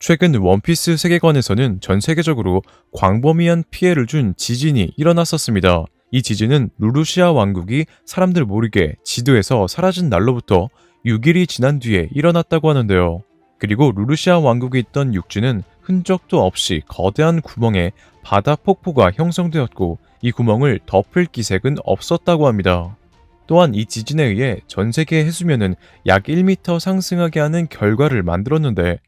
최근 원피스 세계관에서는 전 세계적으로 광범위한 피해를 준 지진이 일어났었습니다. 이 지진은 루루시아 왕국이 사람들 모르게 지도에서 사라진 날로부터 6일이 지난 뒤에 일어났다고 하는데요. 그리고 루루시아 왕국에 있던 육지는 흔적도 없이 거대한 구멍에 바다 폭포가 형성되었고 이 구멍을 덮을 기색은 없었다고 합니다. 또한 이 지진에 의해 전 세계 해수면은 약 1m 상승하게 하는 결과를 만들었는데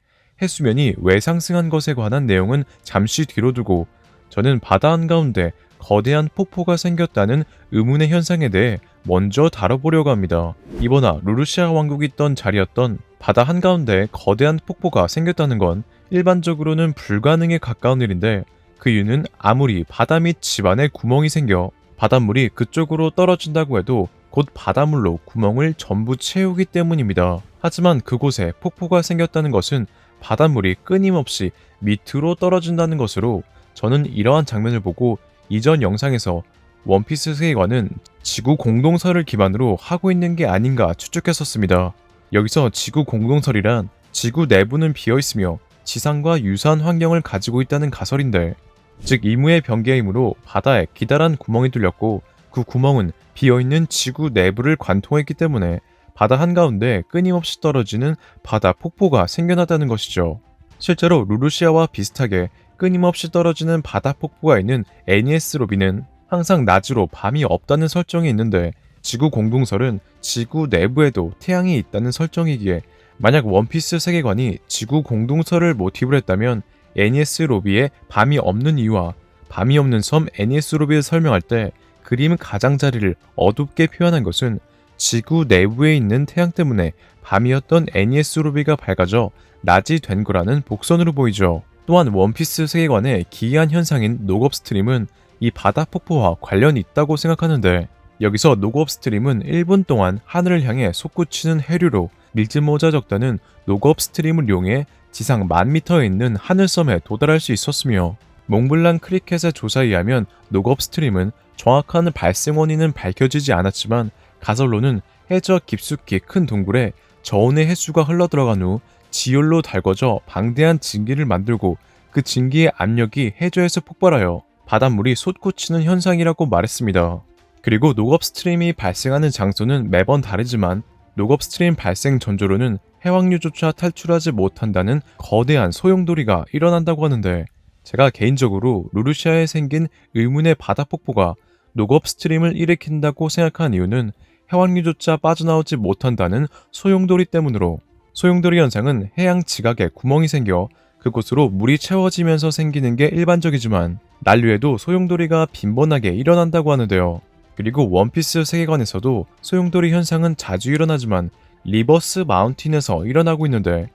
해수면이 왜 상승한 것에 관한 내용은 잠시 뒤로 두고 저는 바다 한가운데 거대한 폭포가 생겼다는 의문의 현상에 대해 먼저 다뤄보려고 합니다. 이번아 루루시아 왕국이 있던 자리였던 바다 한가운데 거대한 폭포가 생겼다는 건 일반적으로는 불가능에 가까운 일인데 그 이유는 아무리 바다 밑 집안에 구멍이 생겨 바닷물이 그쪽으로 떨어진다고 해도 곧 바닷물로 구멍을 전부 채우기 때문입니다. 하지만 그곳에 폭포가 생겼다는 것은 바닷물이 끊임없이 밑으로 떨어진다는 것으로 저는 이러한 장면을 보고 이전 영상에서 원피스 세계관은 지구 공동설을 기반으로 하고 있는 게 아닌가 추측했었습니다. 여기서 지구 공동설이란 지구 내부는 비어있으며 지상과 유사한 환경을 가지고 있다는 가설인데, 즉 이무의 변개의 힘으로 바다에 기다란 구멍이 뚫렸고 그 구멍은 비어있는 지구 내부를 관통했기 때문에 바다 한가운데 끊임없이 떨어지는 바다 폭포가 생겨났다는 것이죠. 실제로 루루시아와 비슷하게 끊임없이 떨어지는 바다 폭포가 있는 애니에스 로비는 항상 낮으로 밤이 없다는 설정이 있는데 지구 공동설은 지구 내부에도 태양이 있다는 설정이기에 만약 원피스 세계관이 지구 공동설을 모티브로 했다면 애니에스 로비에 밤이 없는 이유와 밤이 없는 섬 애니에스 로비를 설명할 때 그림 가장자리를 어둡게 표현한 것은 지구 내부에 있는 태양 때문에 밤이었던 애니에스 로비가 밝아져 낮이 된 거라는 복선으로 보이죠. 또한 원피스 세계관의 기이한 현상인 녹업 스트림은 이 바다 폭포와 관련이 있다고 생각하는데, 여기서 녹업 스트림은 1분 동안 하늘을 향해 솟구치는 해류로 밀짚모자 적다는 녹업 스트림을 이용해 지상 10,000m에 있는 하늘섬에 도달할 수 있었으며, 몽블랑 크리켓의 조사에 의하면 녹업 스트림은 정확한 발생 원인은 밝혀지지 않았지만 가설로는 해저 깊숙이 큰 동굴에 저온의 해수가 흘러들어간 후 지열로 달궈져 방대한 증기를 만들고 그 증기의 압력이 해저에서 폭발하여 바닷물이 솟구치는 현상이라고 말했습니다. 그리고 녹업 스트림이 발생하는 장소는 매번 다르지만 녹업 스트림 발생 전조로는 해왕류조차 탈출하지 못한다는 거대한 소용돌이가 일어난다고 하는데, 제가 개인적으로 루루시아에 생긴 의문의 바다 폭포가 녹업 스트림을 일으킨다고 생각한 이유는 해왕류조차 빠져나오지 못한다는 소용돌이 때문으로, 소용돌이 현상은 해양 지각에 구멍이 생겨 그곳으로 물이 채워지면서 생기는 게 일반적이지만 난류에도 소용돌이가 빈번하게 일어난다고 하는데요. 그리고 원피스 세계관에서도 소용돌이 현상은 자주 일어나지만 리버스 마운틴에서 일어나고 있는데,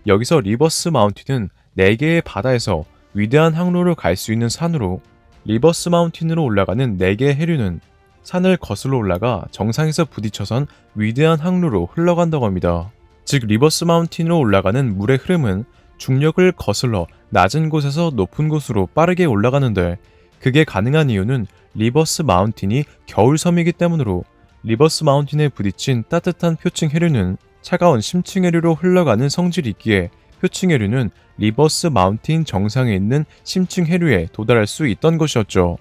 여기서 리버스 마운틴은 4개의 바다에서 위대한 항로를 갈 수 있는 산으로, 리버스 마운틴으로 올라가는 4개의 해류는 산을 거슬러 올라가 정상에서 부딪혀선 위대한 항로로 흘러간다고 합니다. 즉 리버스 마운틴으로 올라가는 물의 흐름은 중력을 거슬러 낮은 곳에서 높은 곳으로 빠르게 올라가는데, 그게 가능한 이유는 리버스 마운틴이 겨울섬이기 때문으로 리버스 마운틴에 부딪힌 따뜻한 표층 해류는 차가운 심층 해류로 흘러가는 성질이 있기에 표층 해류는 리버스 마운틴 정상에 있는 심층 해류에 도달할 수 있던 것이었죠.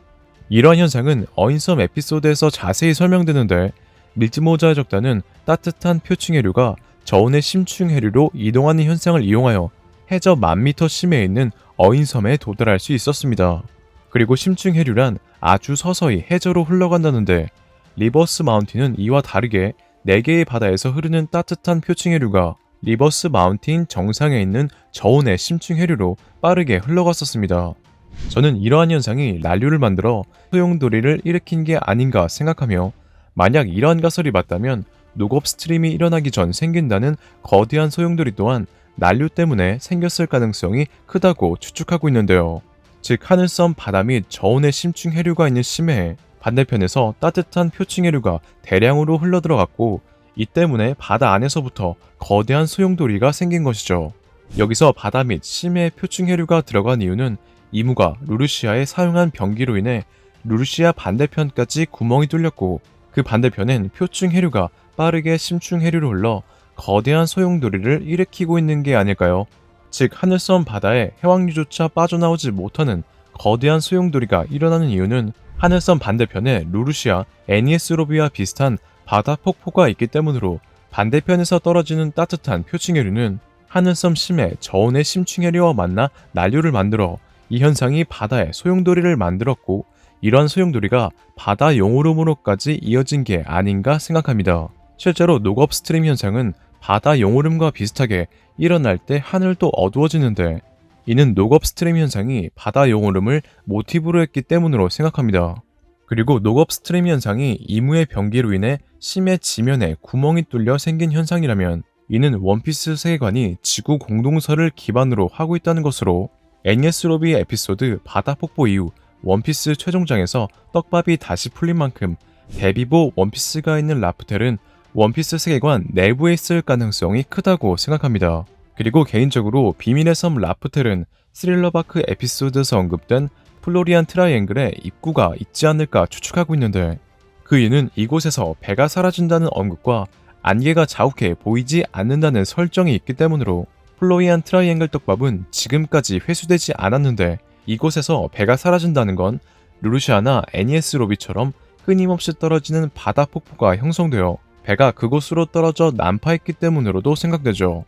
이러한 현상은 어인섬 에피소드에서 자세히 설명되는데, 밀짚모자의 적다는 따뜻한 표층 해류가 저온의 심층 해류로 이동하는 현상을 이용하여 해저 10,000m 심해에 있는 어인섬에 도달할 수 있었습니다. 그리고 심층 해류란 아주 서서히 해저로 흘러간다는데, 리버스 마운틴은 이와 다르게 4개의 바다에서 흐르는 따뜻한 표층 해류가 리버스 마운틴 정상에 있는 저온의 심층 해류로 빠르게 흘러갔었습니다. 저는 이러한 현상이 난류를 만들어 소용돌이를 일으킨 게 아닌가 생각하며, 만약 이러한 가설이 맞다면 녹업 스트림이 일어나기 전 생긴다는 거대한 소용돌이 또한 난류 때문에 생겼을 가능성이 크다고 추측하고 있는데요. 즉 하늘섬 바다 및 저온의 심층 해류가 있는 심해에 반대편에서 따뜻한 표층 해류가 대량으로 흘러들어갔고, 이 때문에 바다 안에서부터 거대한 소용돌이가 생긴 것이죠. 여기서 바다 및 심해 표층 해류가 들어간 이유는 이무가 루루시아에 사용한 변기로 인해 루루시아 반대편까지 구멍이 뚫렸고, 그 반대편엔 표층 해류가 빠르게 심층 해류로 흘러 거대한 소용돌이를 일으키고 있는 게 아닐까요? 즉 하늘섬 바다에 해왕류조차 빠져나오지 못하는 거대한 소용돌이가 일어나는 이유는 하늘섬 반대편에 루루시아, 애니에스로비와 비슷한 바다 폭포가 있기 때문으로 반대편에서 떨어지는 따뜻한 표층해류는 하늘섬 심해 저온의 심층해류와 만나 난류를 만들어 이 현상이 바다에 소용돌이를 만들었고 이러한 소용돌이가 바다 용오름으로까지 이어진 게 아닌가 생각합니다. 실제로 녹업스트림 현상은 바다 용오름과 비슷하게 일어날 때 하늘도 어두워지는데 이는 녹업스트림 현상이 바다 용오름을 모티브로 했기 때문으로 생각합니다. 그리고 녹업스트림 현상이 이무의 변기로 인해 심해 지면에 구멍이 뚫려 생긴 현상이라면 이는 원피스 세계관이 지구 공동설을 기반으로 하고 있다는 것으로 애니에스 로비 에피소드 바다 폭포 이후 원피스 최종장에서 떡밥이 다시 풀린 만큼 데비보 원피스가 있는 라프텔은 원피스 세계관 내부에 있을 가능성이 크다고 생각합니다. 그리고 개인적으로 비밀의 섬 라프텔은 스릴러바크 에피소드에서 언급된 플로리안 트라이앵글에 입구가 있지 않을까 추측하고 있는데 그 이유는 이곳에서 배가 사라진다는 언급과 안개가 자욱해 보이지 않는다는 설정이 있기 때문으로 플로리안 트라이앵글 떡밥은 지금까지 회수되지 않았는데 이곳에서 배가 사라진다는 건 루루시아나 애니에스 로비처럼 끊임없이 떨어지는 바다 폭포가 형성되어 배가 그곳으로 떨어져 난파했기 때문으로도 생각되죠.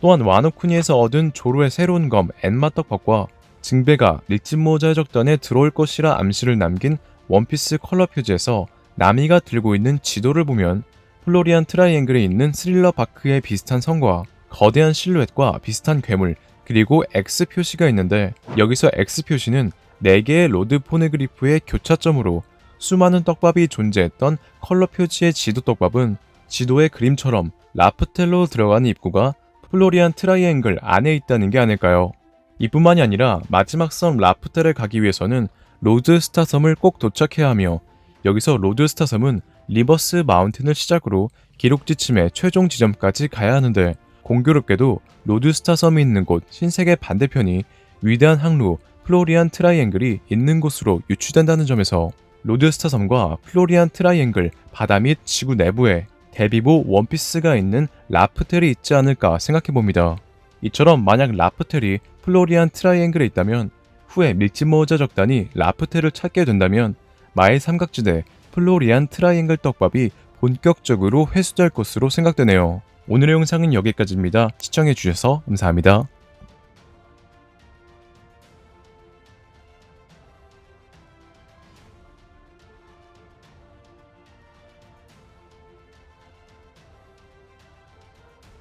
또한 와노쿠니에서 얻은 조로의 새로운 검 엔마 떡밥과 증배가 릴진모자의 적단에 들어올 것이라 암시를 남긴 원피스 컬러 표지에서 나미가 들고 있는 지도를 보면 플로리안 트라이앵글에 있는 스릴러 바크의 비슷한 성과 거대한 실루엣과 비슷한 괴물 그리고 X 표시가 있는데 여기서 X 표시는 4개의 로드 포네그리프의 교차점으로 수많은 떡밥이 존재했던 컬러 표지의 지도 떡밥은 지도의 그림처럼 라프텔로 들어가는 입구가 플로리안 트라이앵글 안에 있다는 게 아닐까요? 이뿐만이 아니라 마지막 섬 라프텔에 가기 위해서는 로드스타 섬을 꼭 도착해야 하며 여기서 로드스타 섬은 리버스 마운틴을 시작으로 기록 지침의 최종 지점까지 가야 하는데 공교롭게도 로드스타 섬이 있는 곳 신세계 반대편이 위대한 항로 플로리안 트라이앵글이 있는 곳으로 유추된다는 점에서 로드스타 섬과 플로리안 트라이앵글 바다 및 지구 내부에 데비보 원피스가 있는 라프텔이 있지 않을까 생각해봅니다. 이처럼 만약 라프텔이 플로리안 트라이앵글에 있다면 후에 밀짚모자 적단이 라프텔을 찾게 된다면 마의 삼각지대 플로리안 트라이앵글 떡밥이 본격적으로 회수될 것으로 생각되네요. 오늘의 영상은 여기까지입니다. 시청해주셔서 감사합니다.